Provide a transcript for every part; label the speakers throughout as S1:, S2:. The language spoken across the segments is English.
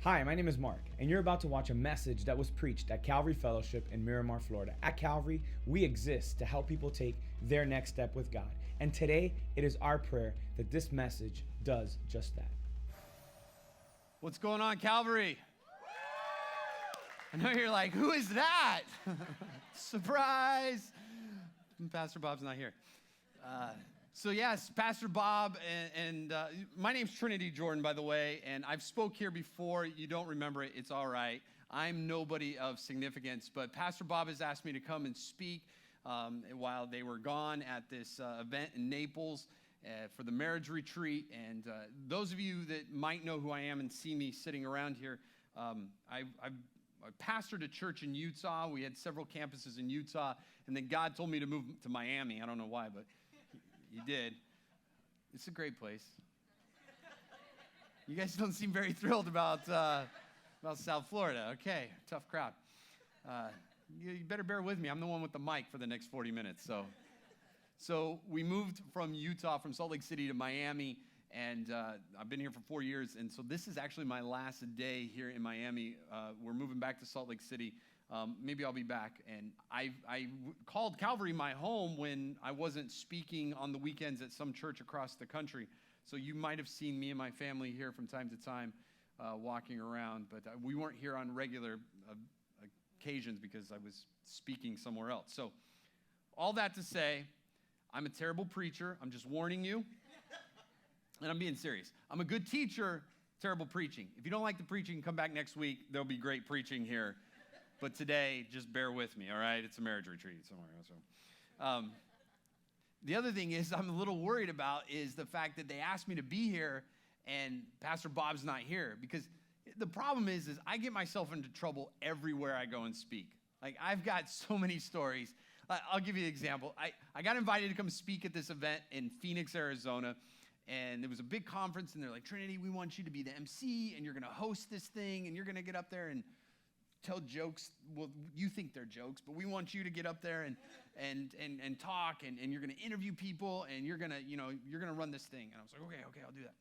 S1: Hi, my name is Mark, and you're about to watch a message that was preached at Calvary Fellowship in Miramar, Florida. At Calvary, we exist to help people take their next step with God. And today, it is our prayer that this message does just that.
S2: What's going on, Calvary? I know you're like, who is that? Surprise! Pastor Bob's not here. So yes, Pastor Bob, and my name's Trinity Jordan, by the way, and I've spoke here before. You don't remember it, it's all right. I'm nobody of significance, but Pastor Bob has asked me to come and speak while they were gone at this event in Naples for the marriage retreat. And those of you that might know who I am and see me sitting around here, I pastored a church in Utah. We had several campuses in Utah, and then God told me to move to Miami. I don't know why, but He did. It's a great place. You guys don't seem very thrilled about South Florida. Okay, tough crowd. You better bear with me. I'm the one with the mic for the next 40 minutes. So we moved from Utah, from Salt Lake City to Miami, and I've been here for 4 years. And so this is actually my last day here in Miami. We're moving back to Salt Lake City. Maybe I'll be back. And I called Calvary my home when I wasn't speaking on the weekends at some church across the country. So you might have seen me and my family here from time to time walking around. But we weren't here on regular occasions because I was speaking somewhere else. So all that to say, I'm a terrible preacher. I'm just warning you. And I'm being serious. I'm a good teacher, terrible preaching. If you don't like the preaching, come back next week. There'll be great preaching here. But today, just bear with me, all right? It's a marriage retreat somewhere. So, the other thing is I'm a little worried about is the fact that they asked me to be here and Pastor Bob's not here. Because the problem is I get myself into trouble everywhere I go and speak. Like, I've got so many stories. I'll give you an example. I got invited to come speak at this event in Phoenix, Arizona. And it was a big conference, and they're like, Trinity, we want you to be the MC, and you're going to host this thing, and you're going to get up there and tell jokes. Well, you think they're jokes, but we want you to get up there and talk, and you're going to interview people, and you're going to run this thing. And I was like, okay, I'll do that.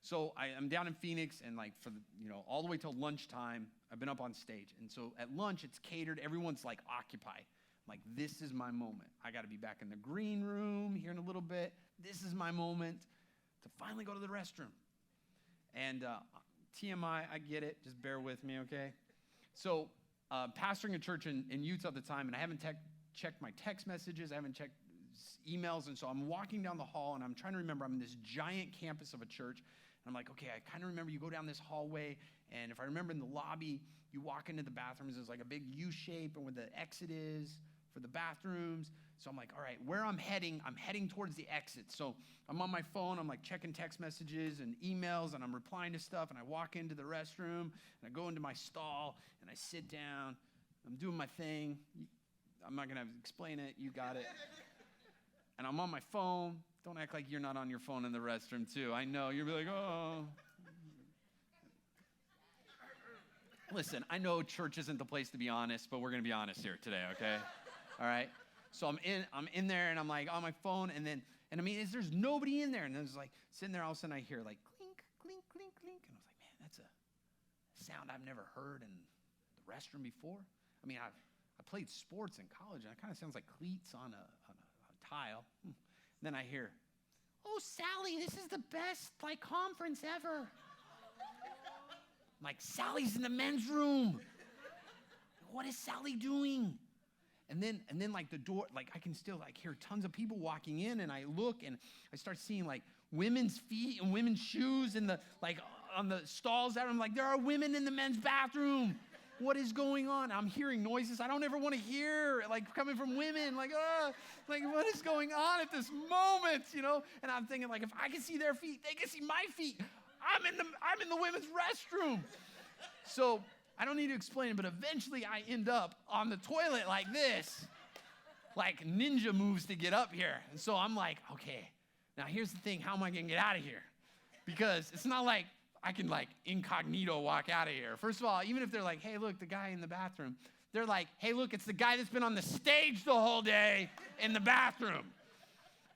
S2: So I'm down in Phoenix, and like for the, all the way till lunchtime, I've been up on stage. And so at lunch, it's catered. Everyone's like occupied. I'm like, this is my moment. I got to be back in the green room here in a little bit. This is my moment to finally go to the restroom. And TMI, I get it. Just bear with me, okay? So pastoring a church in Utah at the time, and I haven't checked my text messages. I haven't checked emails. And so I'm walking down the hall, and I'm trying to remember. I'm in this giant campus of a church. And I'm like, okay, I kind of remember you go down this hallway, and if I remember in the lobby, you walk into the bathrooms. There's like a big U shape, and where the exit is for the bathrooms. So I'm like, all right, where I'm heading towards the exit. So I'm on my phone, I'm like checking text messages and emails, and I'm replying to stuff, and I walk into the restroom, and I go into my stall, and I sit down. I'm doing my thing. I'm not going to explain it. You got it. And I'm on my phone. Don't act like you're not on your phone in the restroom, too. I know. You'll be like, oh. Listen, I know church isn't the place to be honest, but we're going to be honest here today, okay? All right? So I'm in there, and I'm like on my phone, and I mean, there's nobody in there. And there's like sitting there, all of a sudden I hear like clink, clink, clink, clink. And I was like, man, that's a sound I've never heard in the restroom before. I mean, I played sports in college, and it kind of sounds like cleats on a tile. Then I hear, oh, Sally, this is the best like conference ever. I'm like, Sally's in the men's room. What is Sally doing? And then like the door, like I can still like hear tons of people walking in, and I look and I start seeing like women's feet and women's shoes in the like on the stalls out. I'm like, there are women in the men's bathroom. What is going on? I'm hearing noises I don't ever want to hear, like coming from women, like what is going on at this moment, And I'm thinking like if I can see their feet, they can see my feet. I'm in the women's restroom. So I don't need to explain it, but eventually I end up on the toilet like this, like ninja moves to get up here. And so I'm like, okay, now here's the thing. How am I going to get out of here? Because it's not like I can like incognito walk out of here. First of all, even if they're like, hey, look, the guy in the bathroom. They're like, hey, look, it's the guy that's been on the stage the whole day in the bathroom.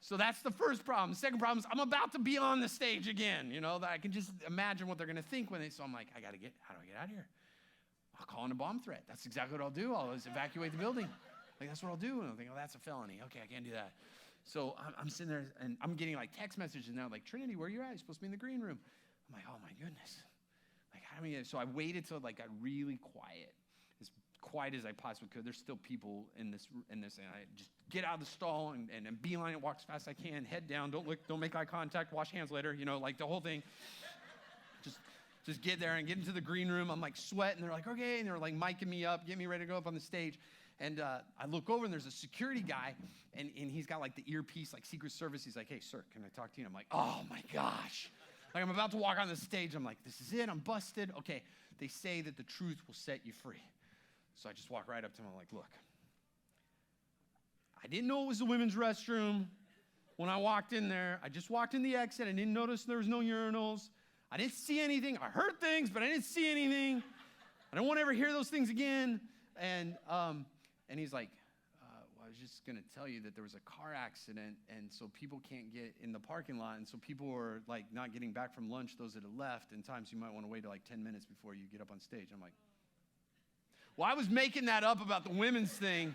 S2: So that's the first problem. The second problem is I'm about to be on the stage again. That I can just imagine what they're going to think so I'm like, how do I get out of here? I'll call in a bomb threat. That's exactly what I'll do. I'll just evacuate the building. That's what I'll do. And I'll think, that's a felony. Okay, I can't do that. So I'm sitting there, and I'm getting text messages now, Trinity, where are you at? You're supposed to be in the green room. I'm like, oh my goodness. So I waited till got really quiet, as quiet as I possibly could. There's still people in this, and I just get out of the stall and beeline it, walk as fast as I can, head down, don't make eye contact, wash hands later, the whole thing. Just get there and get into the green room. I'm sweating. They're okay, and they're micing me up, get me ready to go up on the stage. And I look over, and there's a security guy, and he's got the earpiece, Secret Service. He's like, hey, sir, can I talk to you? And I'm like, oh my gosh. I'm about to walk on the stage. I'm like, this is it. I'm busted. Okay, they say that the truth will set you free. So I just walk right up to him. I'm like, look, I didn't know it was the women's restroom when I walked in there. I just walked in the exit. I didn't notice there was no urinals. I didn't see anything. I heard things, but I didn't see anything. I don't want to ever hear those things again. And he's like, I was just going to tell you that there was a car accident, and so people can't get in the parking lot, and so people were not getting back from lunch, those that have left, and times you might want to wait 10 minutes before you get up on stage. I'm like, well, I was making that up about the women's thing,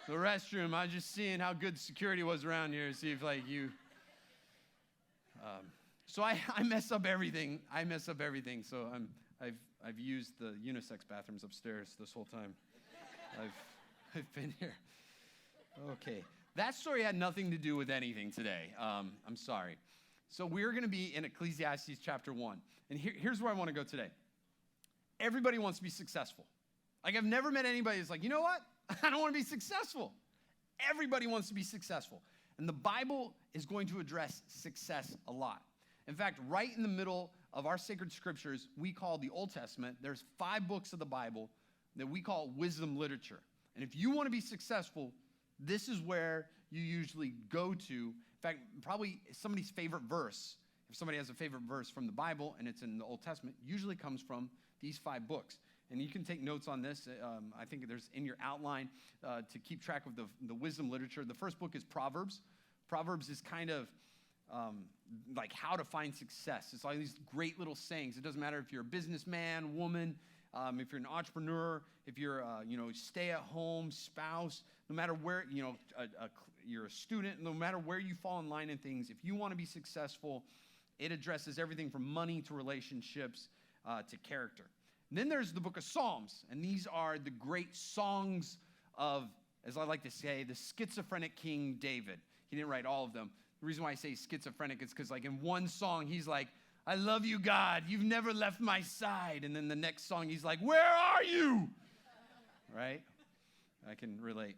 S2: the restroom. I was just seeing how good security was around here, see if you. So I mess up everything. So I've used the unisex bathrooms upstairs this whole time. I've been here. Okay, that story had nothing to do with anything today. I'm sorry. So we're going to be in Ecclesiastes chapter 1. And here's where I want to go today. Everybody wants to be successful. I've never met anybody that's you know what? I don't want to be successful. Everybody wants to be successful. And the Bible is going to address success a lot. In fact, right in the middle of our sacred scriptures, we call the Old Testament, there's 5 books of the Bible that we call wisdom literature. And if you want to be successful, this is where you usually go to. In fact, probably somebody's favorite verse, if somebody has a favorite verse from the Bible and it's in the Old Testament, usually comes from these 5 books. And you can take notes on this. I think there's in your outline to keep track of the wisdom literature. The first book is Proverbs. Proverbs is kind of how to find success. It's all these great little sayings. It doesn't matter if you're a businessman, woman, if you're an entrepreneur, if you're stay-at-home spouse, no matter where, you're a student, no matter where you fall in line in things, if you want to be successful, it addresses everything from money to relationships to character. And then there's the book of Psalms, and these are the great songs of, as I like to say, the schizophrenic King David. He didn't write all of them. The reason why I say schizophrenic is because in one song, he's like, I love you, God. You've never left my side. And then the next song, he's like, where are you? Right? I can relate.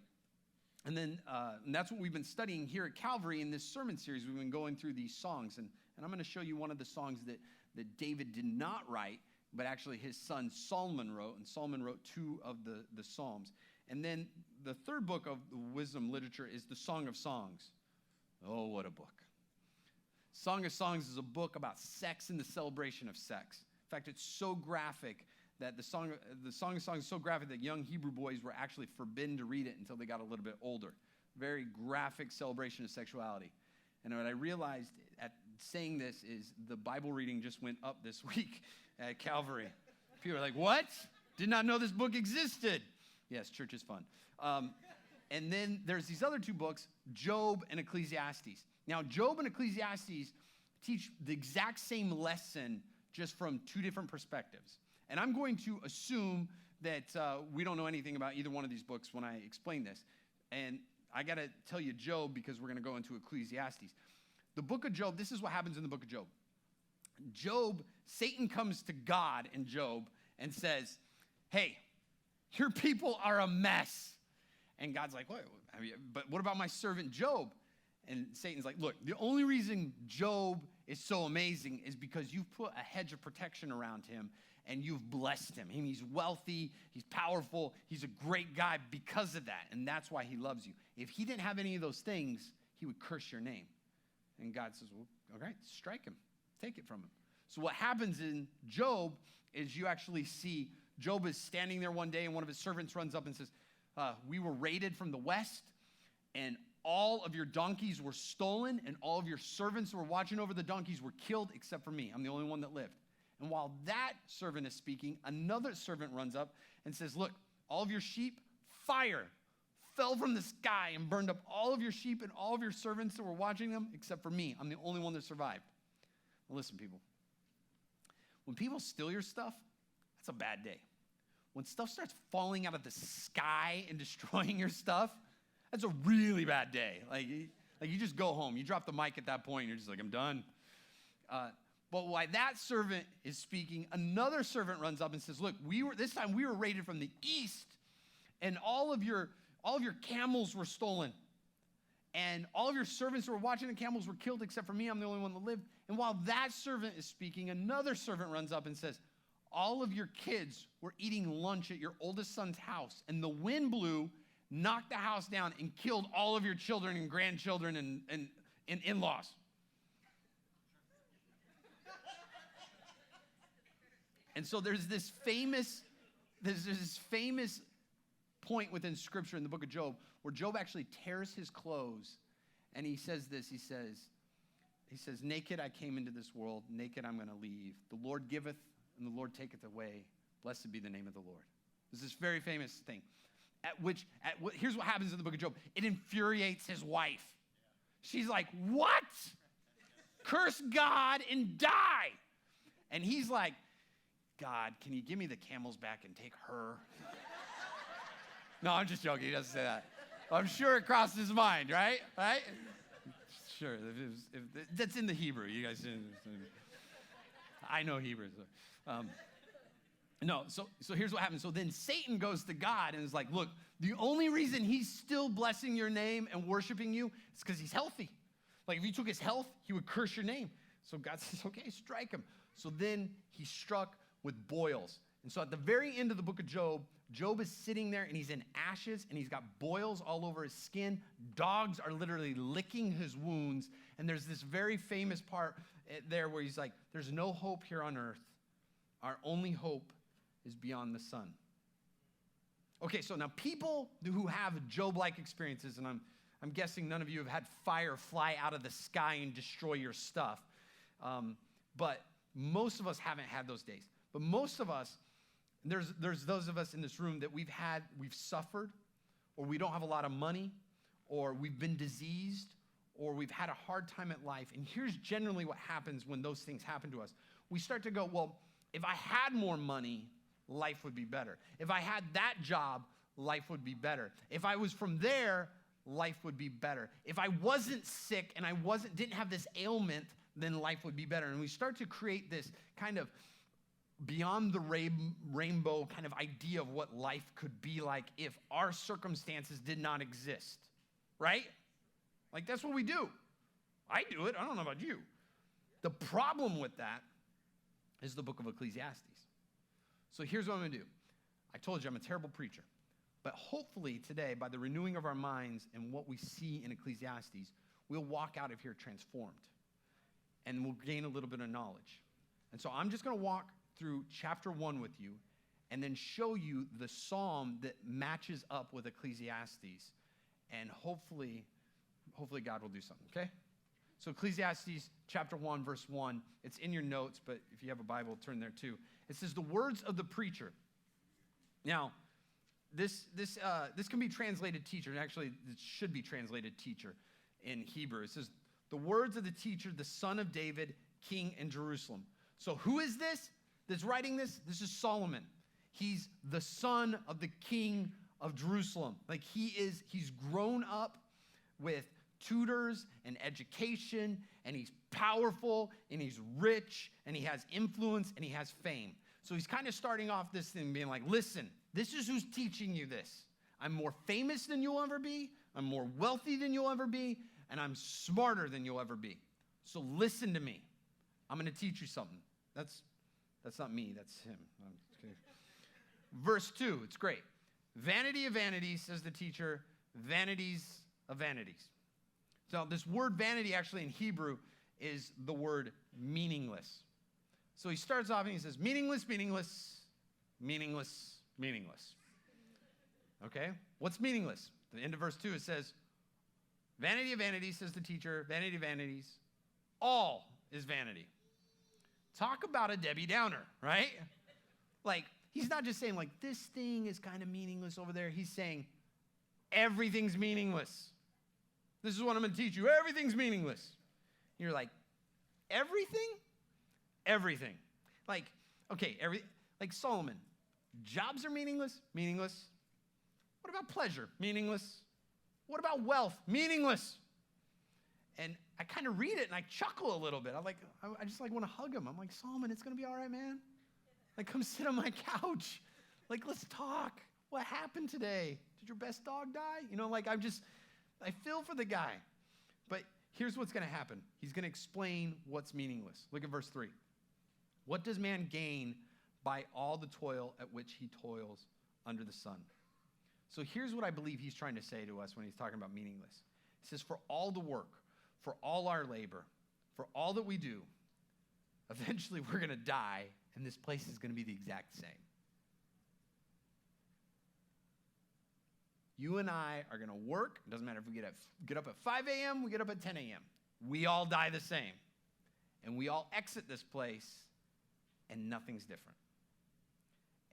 S2: And then and that's what we've been studying here at Calvary in this sermon series. We've been going through these songs. And I'm going to show you one of the songs that David did not write, but actually his son Solomon wrote. And Solomon wrote 2 of the Psalms. And then the third book of the wisdom literature is the Song of Songs. Oh, what a book. Song of Songs is a book about sex and the celebration of sex. In fact, it's so graphic that the Song of Songs is so graphic that young Hebrew boys were actually forbidden to read it until they got a little bit older. Very graphic celebration of sexuality. And what I realized at saying this is the Bible reading just went up this week at Calvary. People are like, what? Did not know this book existed. Yes, church is fun. And then there's these other 2 books, Job and Ecclesiastes. Now, Job and Ecclesiastes teach the exact same lesson just from 2 different perspectives. And I'm going to assume that we don't know anything about either one of these books when I explain this. And I got to tell you Job because we're going to go into Ecclesiastes. The book of Job, this is what happens in the book of Job. Job, Satan comes to God in Job and says, hey, your people are a mess. And God's like, what? But what about my servant Job? And Satan's like, look, the only reason Job is so amazing is because you've put a hedge of protection around him and you've blessed him. He's wealthy, he's powerful, he's a great guy because of that. And that's why he loves you. If he didn't have any of those things, he would curse your name. And God says, well, all right, strike him. Take it from him. So what happens in Job is you actually see Job is standing there one day and one of his servants runs up and says, we were raided from the west, and all of your donkeys were stolen, and all of your servants who were watching over the donkeys were killed, except for me. I'm the only one that lived. And while that servant is speaking, another servant runs up and says, look, all of your sheep, fire fell from the sky and burned up all of your sheep and all of your servants that were watching them, except for me. I'm the only one that survived. Now listen, people. When people steal your stuff, that's a bad day. When stuff starts falling out of the sky and destroying your stuff, that's a really bad day. Like you just go home. You drop the mic at that point. You're just like, I'm done. But while that servant is speaking, another servant runs up and says, look, this time we were raided from the east, and all of your camels were stolen. And all of your servants who were watching the camels were killed, except for me. I'm the only one that lived. And while that servant is speaking, another servant runs up and says, all of your kids were eating lunch at your oldest son's house, and the wind blew, knocked the house down, and killed all of your children and grandchildren and in-laws. And so there's this famous point within Scripture in the book of Job where Job actually tears his clothes, and he says this. He says, naked I came into this world, naked I'm going to leave. The Lord giveth, and the Lord taketh away. Blessed be the name of the Lord. There's this very famous thing. Here's what happens in the book of Job. It infuriates his wife. She's like, what? Curse God and die. And he's like, God, can you give me the camels back and take her? No, I'm just joking. He doesn't say that. I'm sure it crossed his mind, right? Right? Sure. If that's in the Hebrew. You guys didn't. I know Hebrew. No, so here's what happens. So then Satan goes to God and is like, look, the only reason he's still blessing your name and worshiping you is because he's healthy. Like if he took his health, he would curse your name. So God says, okay, strike him. So then he's struck with boils. And so at the very end of the book of Job, Job is sitting there and he's in ashes and he's got boils all over his skin. Dogs are literally licking his wounds. And there's this very famous part there where he's like, there's no hope here on earth. Our only hope is beyond the sun. Okay, so now people who have Job-like experiences, and I'm guessing none of you have had fire fly out of the sky and destroy your stuff, but most of us haven't had those days. But most of us, there's those of us in this room that we've suffered, or we don't have a lot of money, or we've been diseased, or we've had a hard time at life. And here's generally what happens when those things happen to us. We start to go, well, if I had more money, life would be better. If I had that job, life would be better. If I was from there, life would be better. If I wasn't sick and didn't have this ailment, then life would be better. And we start to create this kind of beyond the rainbow kind of idea of what life could be like if our circumstances did not exist, right? Like that's what we do. I do it. I don't know about you. The problem with that is the book of Ecclesiastes. So here's what I'm going to do. I told you I'm a terrible preacher. But hopefully today, by the renewing of our minds and what we see in Ecclesiastes, we'll walk out of here transformed. And we'll gain a little bit of knowledge. And so I'm just going to walk through chapter 1 with you and then show you the psalm that matches up with Ecclesiastes. And hopefully God will do something, okay? So Ecclesiastes chapter 1, verse 1. It's in your notes, but if you have a Bible, turn there too. It says, the words of the preacher. Now, this can be translated teacher, and actually it should be translated teacher in Hebrew. It says, the words of the teacher, the son of David, king in Jerusalem. So who is this that's writing this? This is Solomon. He's the son of the king of Jerusalem. Like he's grown up with tutors and education, and he's powerful, and he's rich, and he has influence, and he has fame. So he's kind of starting off this thing being like, listen, this is who's teaching you this. I'm more famous than you'll ever be. I'm more wealthy than you'll ever be. And I'm smarter than you'll ever be. So listen to me. I'm going to teach you something. That's not me. That's him. Verse 2. It's great. Vanity of vanities, says the teacher. Vanities of vanities. So this word vanity actually in Hebrew is the word meaningless. So he starts off and he says, meaningless, meaningless, meaningless, meaningless. Okay? What's meaningless? At the end of verse 2 it says, Vanity of vanities, says the teacher, vanity of vanities. All is vanity. Talk about a Debbie Downer, right? Like, he's not just saying, like, this thing is kind of meaningless over there. He's saying, everything's meaningless. This is what I'm going to teach you. Everything's meaningless. And you're like, everything? Everything. Like, okay, like Solomon. Jobs are meaningless? Meaningless. What about pleasure? Meaningless. What about wealth? Meaningless. And I kind of read it and I chuckle a little bit. I just like want to hug him. I'm like, Solomon, it's going to be all right, man. Like, come sit on my couch. Like, let's talk. What happened today? Did your best dog die? You know, like I feel for the guy. But here's what's going to happen. He's going to explain what's meaningless. Look at verse 3. What does man gain by all the toil at which he toils under the sun? So here's what I believe he's trying to say to us when he's talking about meaningless. He says, for all the work, for all our labor, for all that we do, eventually we're going to die, and this place is going to be the exact same. You and I are going to work. It doesn't matter if we get up at 5 a.m., we get up at 10 a.m. We all die the same. And we all exit this place, and nothing's different.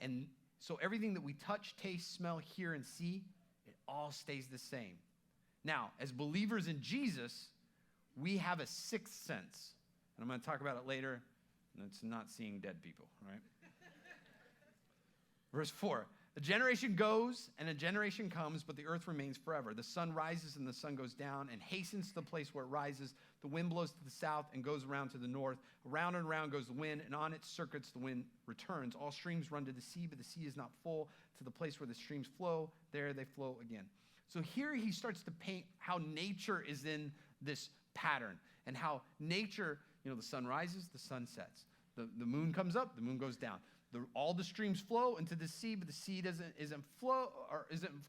S2: And so everything that we touch, taste, smell, hear, and see, it all stays the same. Now, as believers in Jesus, we have a sixth sense. And I'm going to talk about it later. And it's not seeing dead people, right? Verse 4. A generation goes and a generation comes, but the earth remains forever. The sun rises and the sun goes down and hastens to the place where it rises. The wind blows to the south and goes around to the north. Around and around goes the wind, and on its circuits the wind returns. All streams run to the sea, but the sea is not full. To the place where the streams flow, there they flow again. So here he starts to paint how nature is in this pattern, and how nature, you know, the sun rises, the sun sets. The moon comes up, the moon goes down. All the streams flow into the sea, but the sea isn't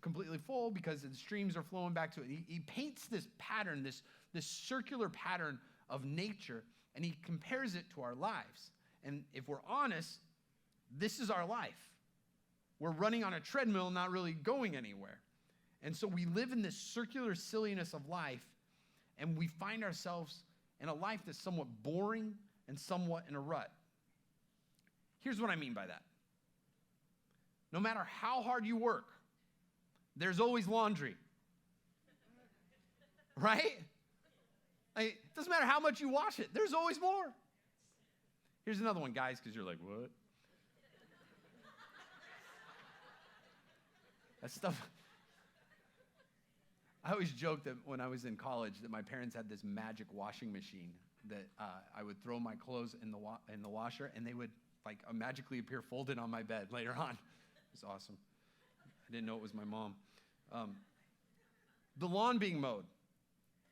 S2: completely full because the streams are flowing back to it. He paints this pattern, this circular pattern of nature, and he compares it to our lives. And if we're honest, this is our life. We're running on a treadmill, not really going anywhere. And so we live in this circular silliness of life, and we find ourselves in a life that's somewhat boring and somewhat in a rut. Here's what I mean by that. No matter how hard you work, there's always laundry. Right? It doesn't matter how much you wash it, there's always more. Here's another one, guys, because you're like, what? That stuff. I always joke that when I was in college that my parents had this magic washing machine that I would throw my clothes in the washer, and they would like magically appear folded on my bed later on. It was awesome. I didn't know it was my mom. The lawn being mowed.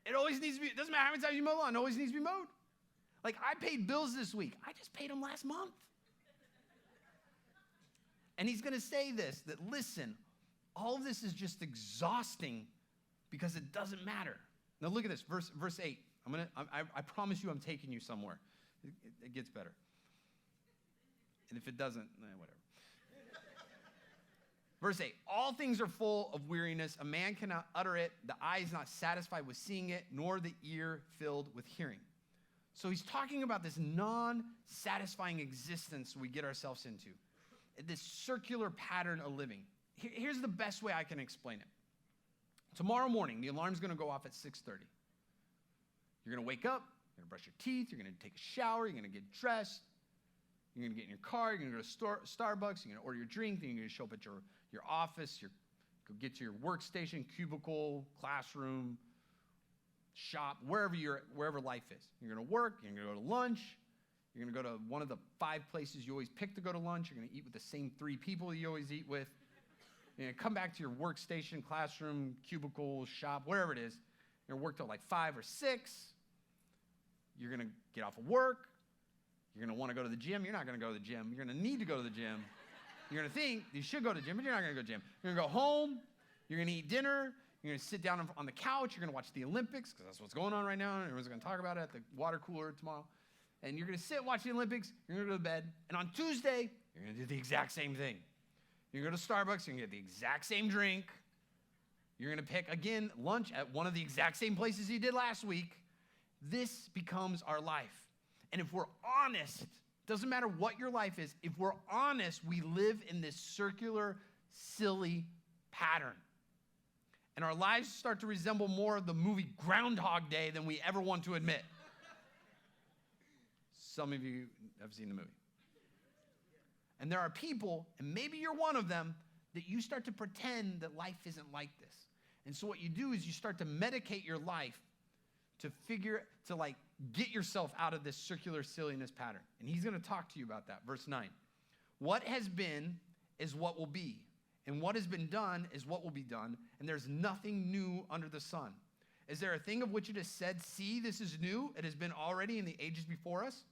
S2: It always needs to be, it doesn't matter how many times you mow the lawn, it always needs to be mowed. Like, I paid bills this week. I just paid them last month. And he's going to say this, that listen, all of this is just exhausting because it doesn't matter. Now look at this, verse 8. I promise you I'm taking you somewhere. It gets better. And if it doesn't, whatever. Verse 8, all things are full of weariness. A man cannot utter it. The eye is not satisfied with seeing it, nor the ear filled with hearing. So he's talking about this non-satisfying existence we get ourselves into, this circular pattern of living. Here's the best way I can explain it. Tomorrow morning, the alarm's going to go off at 6:30. You're going to wake up, you're going to brush your teeth, you're going to take a shower, you're going to get dressed, you're going to get in your car, you're going to go to Starbucks, you're going to order your drink, then you're going to show up at your office, go get to your workstation, cubicle, classroom, shop, wherever life is. You're going to work, you're going to go to lunch, you're going to go to one of the 5 places you always pick to go to lunch, you're going to eat with the same 3 people you always eat with. You're going to come back to your workstation, classroom, cubicle, shop, wherever it is. You're going to work till like 5 or 6. You're going to get off of work. You're going to want to go to the gym. You're not going to go to the gym. You're going to need to go to the gym. You're going to think you should go to the gym, but you're not going to go to the gym. You're going to go home. You're going to eat dinner. You're going to sit down on the couch. You're going to watch the Olympics because that's what's going on right now. And everyone's going to talk about it at the water cooler tomorrow. And you're going to sit and watch the Olympics. You're going to go to bed. And on Tuesday, you're going to do the exact same thing. You're going to go to Starbucks. You're going to get the exact same drink. You're going to pick, again, lunch at one of the exact same places you did last week. This becomes our life. And if we're honest, doesn't matter what your life is, if we're honest, we live in this circular, silly pattern. And our lives start to resemble more of the movie Groundhog Day than we ever want to admit. Some of you have seen the movie. And there are people, and maybe you're one of them, that you start to pretend that life isn't like this. And so what you do is you start to medicate your life to get yourself out of this circular silliness pattern. And he's going to talk to you about that. Verse 9. What has been is what will be, and what has been done is what will be done, and there's nothing new under the sun. Is there a thing of which it is said, see, this is new, it has been already in the ages before us?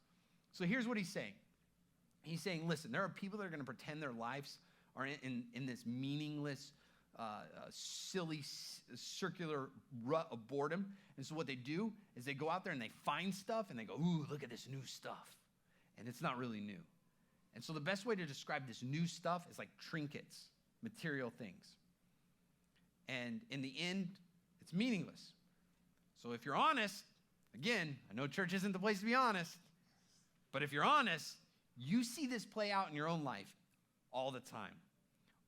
S2: So here's what he's saying. He's saying, listen, there are people that are going to pretend their lives are in this meaningless, silly, circular rut of boredom. And so what they do is they go out there and they find stuff and they go, ooh, look at this new stuff. And it's not really new. And so the best way to describe this new stuff is like trinkets, material things. And in the end, it's meaningless. So if you're honest, again, I know church isn't the place to be honest, but if you're honest, you see this play out in your own life all the time,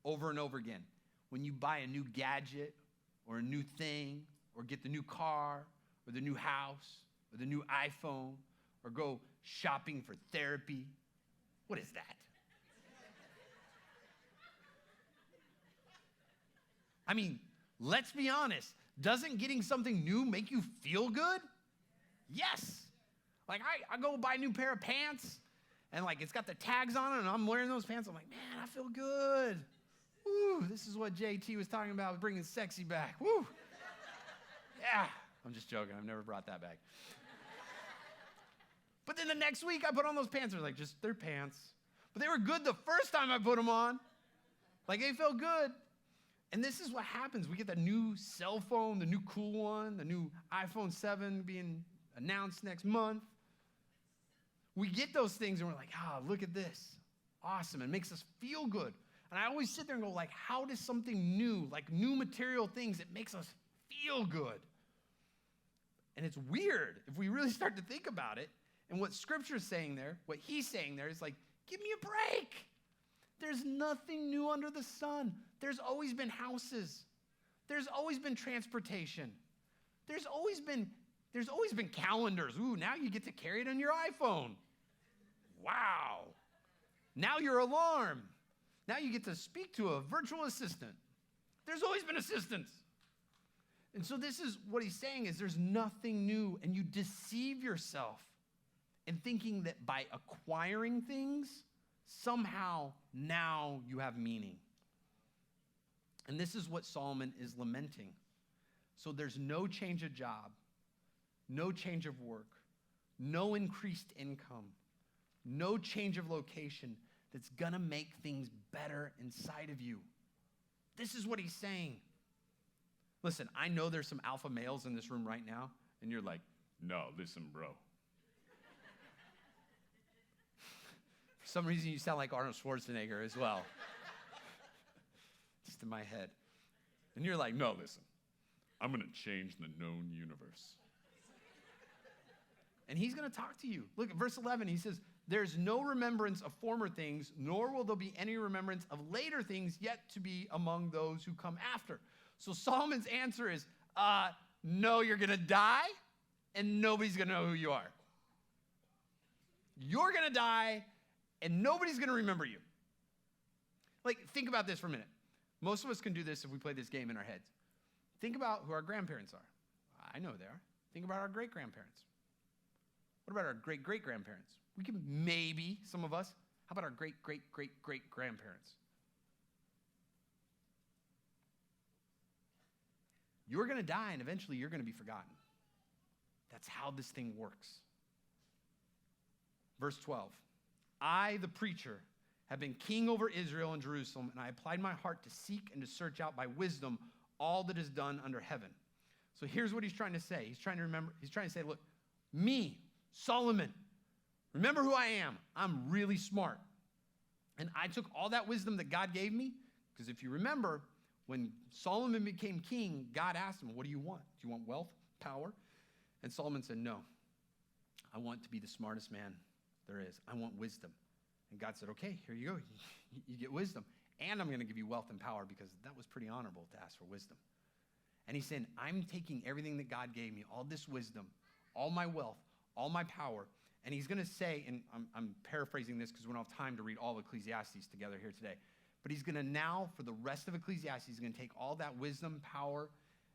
S2: over and over again. When you buy a new gadget or a new thing or get the new car or the new house or the new iPhone or go shopping for therapy. What is that? I mean, let's be honest. Doesn't getting something new make you feel good? Yes. Like I go buy a new pair of pants and like it's got the tags on it and I'm wearing those pants. I'm like, man, I feel good. Woo, this is what JT was talking about, bringing sexy back. Woo. Yeah, I'm just joking. I've never brought that back. But then the next week I put on those pants. They're like, they're pants. But they were good the first time I put them on. Like they felt good. And this is what happens. We get the new cell phone, the new cool one, the new iPhone 7 being announced next month. We get those things and we're like, look at this. Awesome. It makes us feel good. And I always sit there and go, like, how does something new, like new material things, it makes us feel good? And it's weird if we really start to think about it. And what Scripture's saying there, what he's saying there is like, give me a break. There's nothing new under the sun. There's always been houses. There's always been transportation. There's always been calendars. Ooh, now you get to carry it on your iPhone. Wow. Now your alarm. Now you get to speak to a virtual assistant. There's always been assistants. And so this is what he's saying is there's nothing new, and you deceive yourself in thinking that by acquiring things, somehow now you have meaning. And this is what Solomon is lamenting. So there's no change of job, no change of work, no increased income, no change of location that's going to make things better inside of you. This is what he's saying. Listen, I know there's some alpha males in this room right now, and you're like, no, listen, bro. For some reason, you sound like Arnold Schwarzenegger as well. Just in my head. And you're like, no, listen, I'm going to change the known universe. And he's going to talk to you. Look at verse 11. He says, there's no remembrance of former things, nor will there be any remembrance of later things yet to be among those who come after. So Solomon's answer is, no, you're going to die, and nobody's going to know who you are. You're going to die, and nobody's going to remember you. Like, think about this for a minute. Most of us can do this if we play this game in our heads. Think about who our grandparents are. I know who they are. Think about our great-grandparents. What about our great-great-grandparents? We can maybe, some of us, how about our great-great-great-great-grandparents? You're going to die, and eventually you're going to be forgotten. That's how this thing works. Verse 12. I, the preacher, have been king over Israel and Jerusalem, and I applied my heart to seek and to search out by wisdom all that is done under heaven. So here's what he's trying to say. He's trying to say, look, me, Solomon, remember who I am. I'm really smart. And I took all that wisdom that God gave me, because if you remember, When Solomon became king, God asked him, what do you want? Do you want wealth, power? And Solomon said, no, I want to be the smartest man there is. I want wisdom. And God said, okay, here you go. You get wisdom. And I'm going to give you wealth and power, because that was pretty honorable to ask for wisdom. And he said, I'm taking everything that God gave me, all this wisdom, all my wealth, all my power. And he's going to say, and I'm paraphrasing this because we don't have time to read all of Ecclesiastes together here today. But he's going to now, for the rest of Ecclesiastes, he's going to take all that wisdom, power,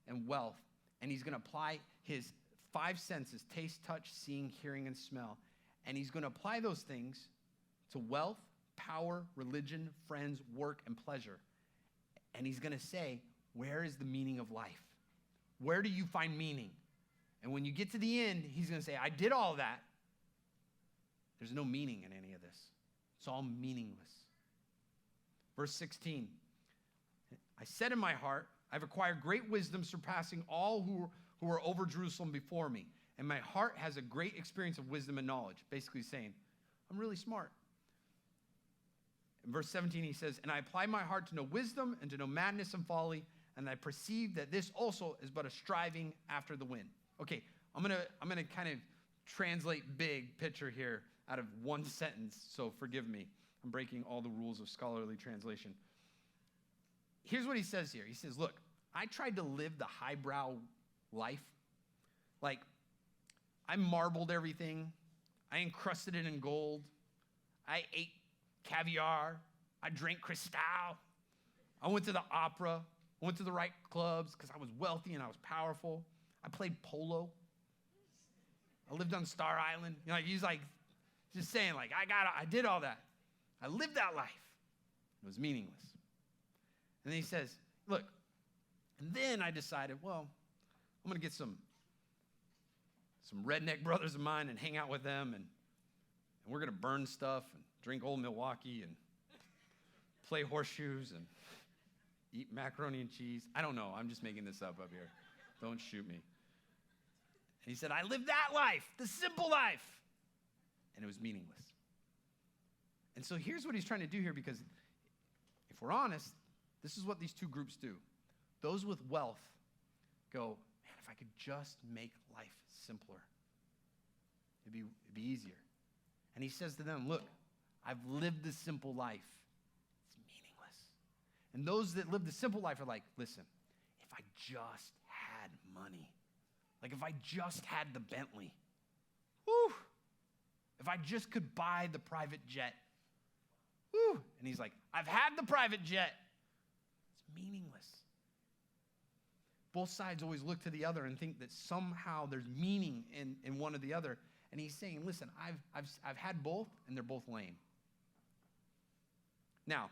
S2: and wealth, and he's going to apply his 5 senses, taste, touch, seeing, hearing, and smell. And he's going to apply those things to wealth, power, religion, friends, work, and pleasure. And he's going to say, where is the meaning of life? Where do you find meaning? And when you get to the end, he's going to say, I did all that. There's no meaning in any of this. It's all meaningless. Verse 16, I said in my heart, I've acquired great wisdom, surpassing all who are over Jerusalem before me. And my heart has a great experience of wisdom and knowledge. Basically saying, I'm really smart. In verse 17, he says, and I apply my heart to know wisdom and to know madness and folly, and I perceive that this also is but a striving after the wind. Okay, I'm gonna kind of translate big picture here out of one sentence, so forgive me. I'm breaking all the rules of scholarly translation. Here's what he says here. He says, look, I tried to live the highbrow life. Like, I marbled everything. I encrusted it in gold. I ate caviar. I drank Cristal. I went to the opera. I went to the right clubs because I was wealthy and I was powerful. I played polo. I lived on Star Island. You know, he's like, just saying, like, I did all that. I lived that life. It was meaningless. And then he says, look, and then I decided, well, I'm going to get some redneck brothers of mine and hang out with them, and we're going to burn stuff and drink Old Milwaukee and play horseshoes and eat macaroni and cheese. I don't know. I'm just making this up here. Don't shoot me. And he said, I lived that life, the simple life. And it was meaningless. And so here's what he's trying to do here, because if we're honest, this is what these two groups do. Those with wealth go, man, if I could just make life simpler, it'd be easier. And he says to them, look, I've lived the simple life. It's meaningless. And those that live the simple life are like, listen, if I just had money, like if I just had the Bentley, whew, if I just could buy the private jet, whew. And he's like, I've had the private jet. It's meaningless. Both sides always look to the other and think that somehow there's meaning in one or the other. And he's saying, listen, I've had both, and they're both lame. Now,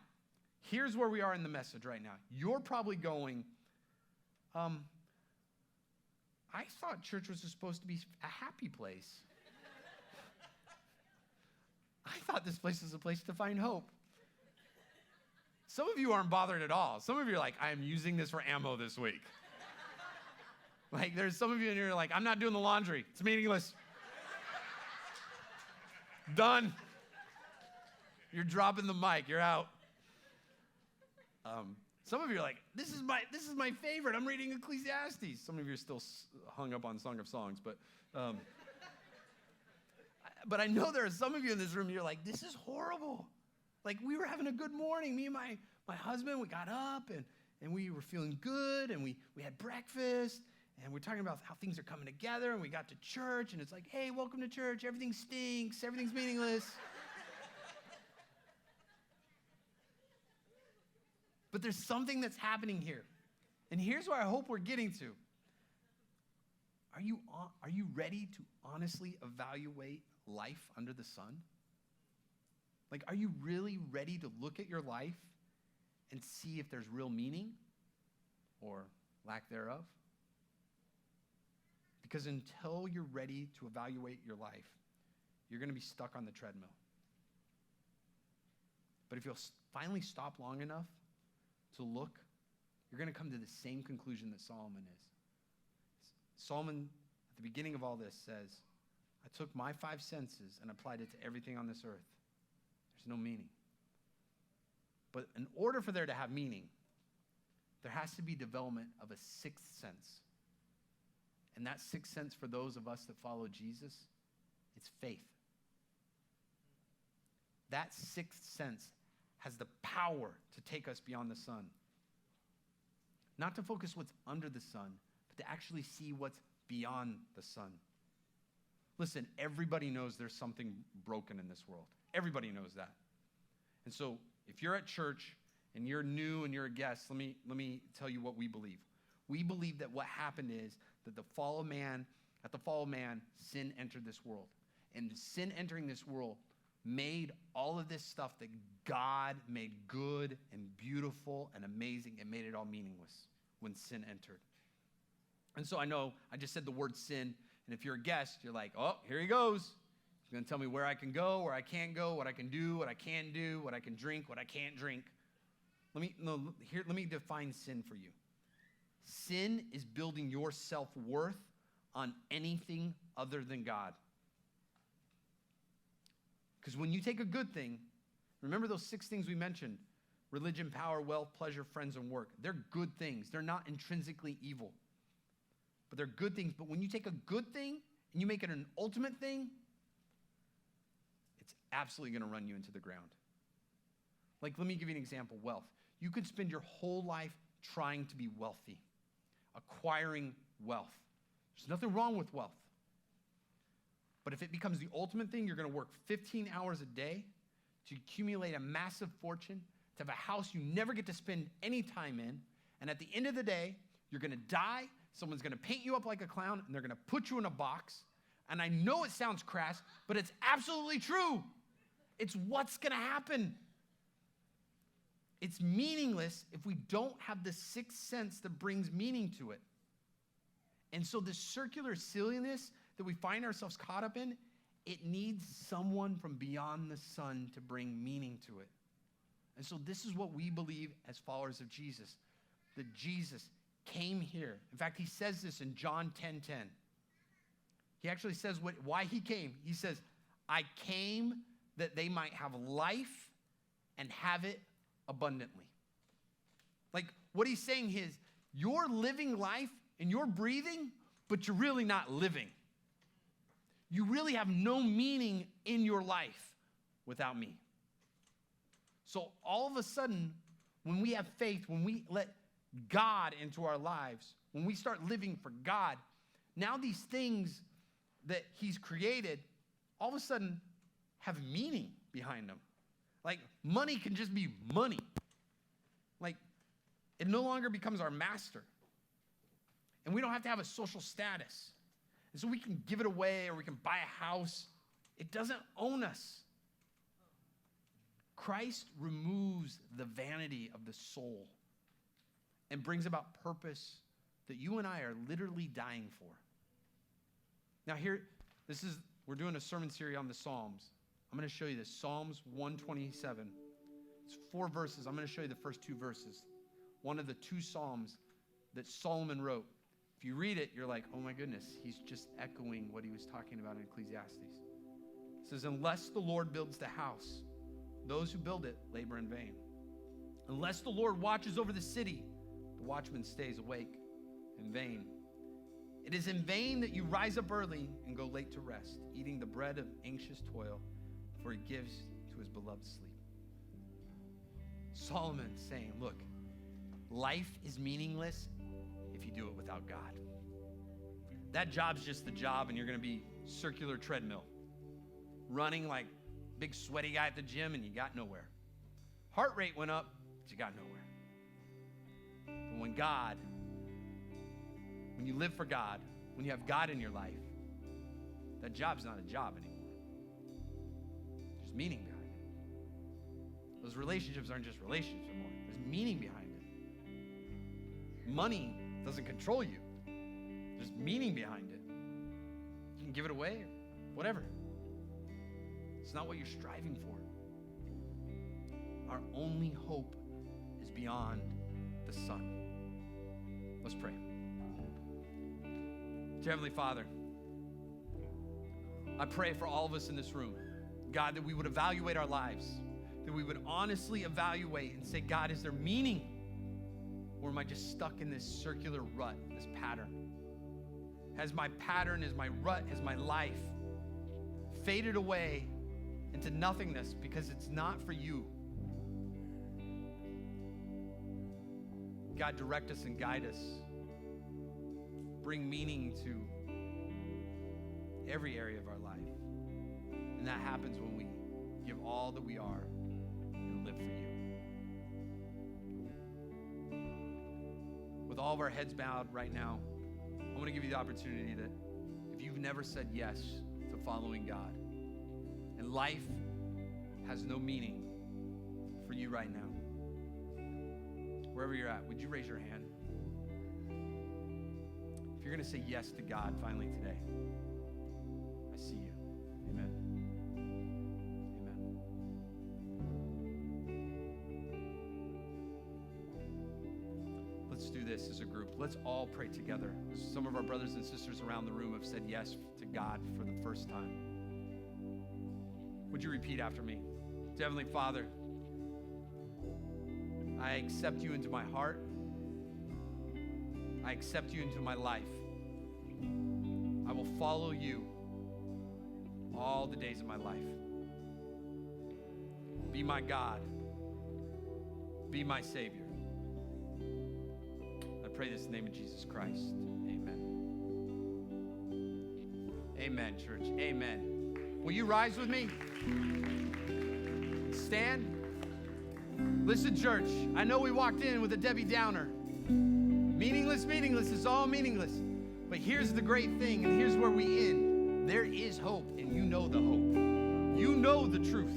S2: here's where we are in the message right now. You're probably going, I thought church was supposed to be a happy place. I thought this place was a place to find hope. Some of you aren't bothered at all. Some of you are like, I am using this for ammo this week. Like, there's some of you in here like, I'm not doing the laundry. It's meaningless. Done. You're dropping the mic. You're out. Some of you are like, this is my favorite. I'm reading Ecclesiastes. Some of you are still hung up on Song of Songs, but I know there are some of you in this room, you're like, this is horrible. Like, we were having a good morning. Me and my husband, we got up and we were feeling good, and we had breakfast, and we're talking about how things are coming together, and we got to church, and it's like, hey, welcome to church. Everything stinks. Everything's meaningless. But there's something that's happening here. And here's where I hope we're getting to. Are you ready to honestly evaluate life under the sun? Like, are you really ready to look at your life and see if there's real meaning or lack thereof? Because until you're ready to evaluate your life, you're going to be stuck on the treadmill. But if you'll finally stop long enough to look, you're going to come to the same conclusion that Solomon is. Solomon, at the beginning of all this, says, I took my 5 senses and applied it to everything on this earth. There's no meaning. But in order for there to have meaning, there has to be development of a sixth sense. And that sixth sense for those of us that follow Jesus, it's faith. That sixth sense has the power to take us beyond the sun. Not to focus what's under the sun, but to actually see what's beyond the sun. Listen, everybody knows there's something broken in this world. Everybody knows that. And so if you're at church and you're new and you're a guest, let me tell you what we believe. We believe that what happened is that at the fall of man, sin entered this world. And sin entering this world made all of this stuff that God made good and beautiful and amazing, and made it all meaningless when sin entered. And so I know I just said the word sin, and if you're a guest, you're like, oh, here he goes. He's going to tell me where I can go, where I can't go, what I can do, what I can't do, what I can drink, what I can't drink. Let me define sin for you. Sin is building your self-worth on anything other than God. Because when you take a good thing, remember those 6 things we mentioned: religion, power, wealth, pleasure, friends, and work. They're good things. They're not intrinsically evil, but they're good things. But when you take a good thing and you make it an ultimate thing, it's absolutely going to run you into the ground. Like, let me give you an example. Wealth. You could spend your whole life trying to be wealthy, acquiring wealth. There's nothing wrong with wealth. But if it becomes the ultimate thing, you're going to work 15 hours a day to accumulate a massive fortune, to have a house you never get to spend any time in, and at the end of the day, you're going to die, someone's going to paint you up like a clown, and they're going to put you in a box. And I know it sounds crass, but it's absolutely true. It's what's going to happen. It's meaningless if we don't have the sixth sense that brings meaning to it. And so this circular silliness that we find ourselves caught up in, it needs someone from beyond the sun to bring meaning to it. And so this is what we believe as followers of Jesus, that Jesus came here. In fact, he says this in John 10:10. He actually says why he came. He says, I came that they might have life and have it abundantly. Like, what he's saying is, you're living life and you're breathing, but you're really not living. You really have no meaning in your life without me. So all of a sudden, when we have faith, when we let God into our lives, when we start living for God, now these things that he's created all of a sudden have meaning behind them. Like, money can just be money. Like, it no longer becomes our master. And we don't have to have a social status. And so we can give it away or we can buy a house. It doesn't own us. Christ removes the vanity of the soul and brings about purpose that you and I are literally dying for. Now we're doing a sermon series on the Psalms. I'm going to show you this. Psalms 127. It's 4 verses. I'm going to show you the first 2 verses. One of the 2 Psalms that Solomon wrote. If you read it, you're like, oh my goodness, he's just echoing what he was talking about in Ecclesiastes. It says, unless the Lord builds the house, those who build it labor in vain. Unless the Lord watches over the city, the watchman stays awake in vain. It is in vain that you rise up early and go late to rest, eating the bread of anxious toil, for he gives to his beloved sleep. Solomon saying, look, life is meaningless if you do it without God. That job's just the job, and you're going to be circular treadmill, running like big sweaty guy at the gym, and you got nowhere. Heart rate went up, but you got nowhere. But when you live for God, when you have God in your life, that job's not a job anymore. There's meaning behind it. Those relationships aren't just relationships anymore. There's meaning behind it. Money doesn't control you. There's meaning behind it. You can give it away or whatever. It's not what you're striving for. Our only hope is beyond the sun. Let's pray. Dear Heavenly Father, I pray for all of us in this room, God, that we would evaluate our lives, that we would honestly evaluate and say, God, is there meaning? Or am I just stuck in this circular rut, this pattern? Has my pattern, has my rut, has my life faded away into nothingness because it's not for you? God, direct us and guide us. Bring meaning to every area of our life. And that happens when we give all that we are and live for you. With all of our heads bowed right now, I want to give you the opportunity that if you've never said yes to following God, and life has no meaning for you right now, wherever you're at, would you raise your hand? If you're going to say yes to God finally today, I see you. Amen. Amen. Let's do this as a group. Let's all pray together. Some of our brothers and sisters around the room have said yes to God for the first time. Would you repeat after me? Dear Heavenly Father, I accept you into my heart. I accept you into my life. I will follow you all the days of my life. Be my God. Be my Savior. I pray this in the name of Jesus Christ. Amen. Amen, church. Amen. Will you rise with me? Stand. Listen, church, I know we walked in with a Debbie Downer. Meaningless, meaningless is all meaningless. But here's the great thing, and here's where we end. There is hope, and you know the hope. You know the truth.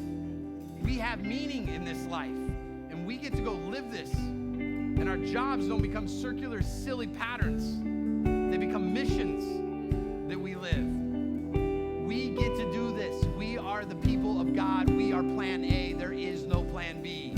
S2: We have meaning in this life, and we get to go live this. And our jobs don't become circular, silly patterns. They become missions that we live. We get to do this. We are the people of God. We are plan A. There is no plan B.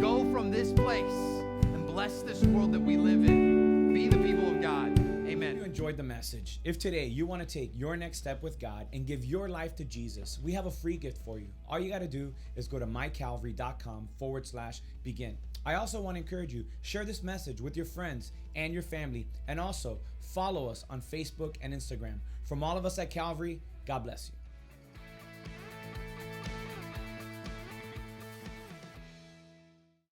S2: Go from this place and bless this world that we live in. Be the people of God. Amen.
S1: If you enjoyed the message, if today you want to take your next step with God and give your life to Jesus, we have a free gift for you. All you got to do is go to mycalvary.com/begin. I also want to encourage you, share this message with your friends and your family, and also follow us on Facebook and Instagram. From all of us at Calvary, God bless you.